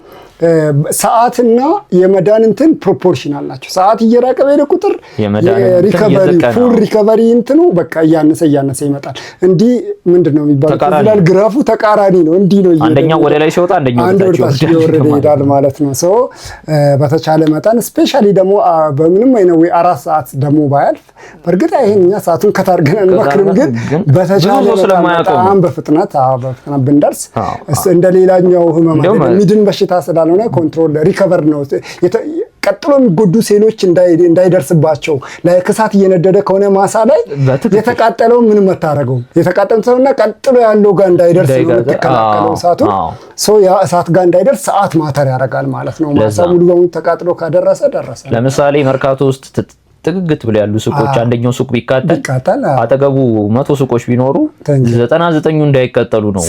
ሰዓትና የመዳን እንትን ፕሮፖርሽናል ናቸው። ሰዓት እየራቀ በሄደ ቁጥር የሪከቨሪ ፉል ሪከቨሪ እንትኑ በቃ እያነሰ ይመጣል። እንዲህ ምንድነው የሚባለው ይላል ግራፉ ተቃራኒ ነው። እንዲህ ነው አንደኛው ወደ ላይ ሲወጣ አንደኛው ወደ ታች ይወርዳል ማለት ነው። ሶ በተቻለ መጠን ስፔሻሊ ደግሞ በምንም አይነት ወይ 4 ሰዓት ደግሞ ባያልፍ በርግጥ ይሄንኛ ሰዓቱን ከታርገን እንመክርም ግን በተቻለ መጠን በፍጥነት ብንደርስ እንደሌላኛው ህመም ሚድን በሽታ ስላልሆነ ኮንትሮል ሪከቨር ነው ቀጥሎ የሚጎዱ ሴሎች እንዳይደርስባቸው ለክሳት እየነደደ ከሆነ ማሳ ላይ የተቃጠለው ምንም መታረገው የተቃጠለውና ቀጥሎ ያለው ጋር እንዳይደርስ ነው ተከላከለው እሳቱ ያ እሳት ጋር እንዳይደርስ ሰዓት ማተር ያደርጋል ማለት ነው። ማሳ ሙሉ በሙሉ ተቃጥሎ ካደረሰ ለምሳሌ መርካቶ ውስጥ ጥግግት ብለው ያሉ ሱቆች አንደኛው ሱቅ ቢቃጠል አጠገቡ 100 ሱቆች ቢኖሩ 99ኙ እንዳይቃጠሉ ነው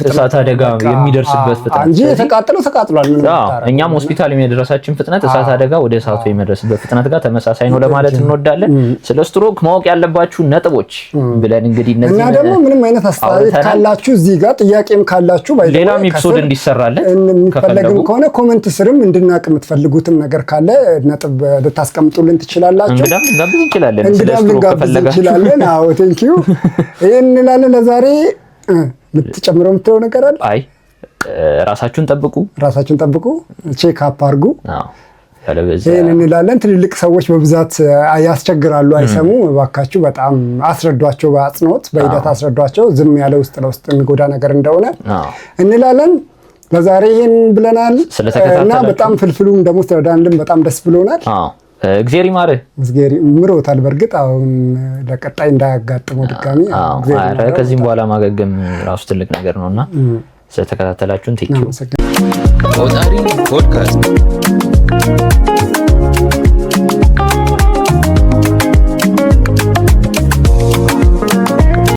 እሳት አደጋ የሚደርስበት ፍጥነት እንጂ ተቃጥሏል ምን ማለት እኛም ሆስፒታል የሚደርሳችን ፍጥነት እሳት አደጋ ወደ እሳቱ የሚደርስበት ፍጥነት ጋር ተመሳሳይ ነው ለማለት እንወዳለን። ስለ ስትሮክ ማወቅ ያለባችሁ ነጥቦች ብለን እንግዲህ እነዚህ እና ደግሞ ምንም አይነት አስተያየት ካላችሁ እዚህ ጋር ጥያቄም ካላችሁ ሌላም ኤፒሶድ እንዲሰራለን ከፈለግን ከሆነ ኮሜንት ስርም እንድናቅ የምትፈልጉትም ነገር ካለ ነጥብ ልታስቀምጡልን ትችላላችሁ። እንግዳም ልጋብዝ እንችላለን እንችላለን። አዎ ቴንክ ዩ ይሄን እንላለን። ለዛሬ የምትጨምረው የምትለው ነገር አለ? አይ ራሳችሁን ጠብቁ ቼክ አፕ አድርጉ ይሄን እንላለን። ትልልቅ ሰዎች በብዛት ያስቸግራሉ አይሰሙ እባካችሁ በጣም አስረዷቸው በአጽንኦት በሂደት አስረዷቸው ዝም ያለ ውስጥ ለውስጥ የሚጎዳ ነገር እንደሆነ እንላለን። ለዛሬ ይሄን ብለናል እና በጣም ፍልፍሉም ደግሞ ስለዳንልን በጣም ደስ ብሎናል። እግዚአብሔር ይማርህ ምሮታል። በርግጥ አሁን ለቀጣይ እንዳያጋጥመው ድጋሚ ከዚህም በኋላ ማገገም ራሱ ትልቅ ነገር ነውና ስለተከታተላችሁን ቴንኪው። ቆጣሪ ፖድካስት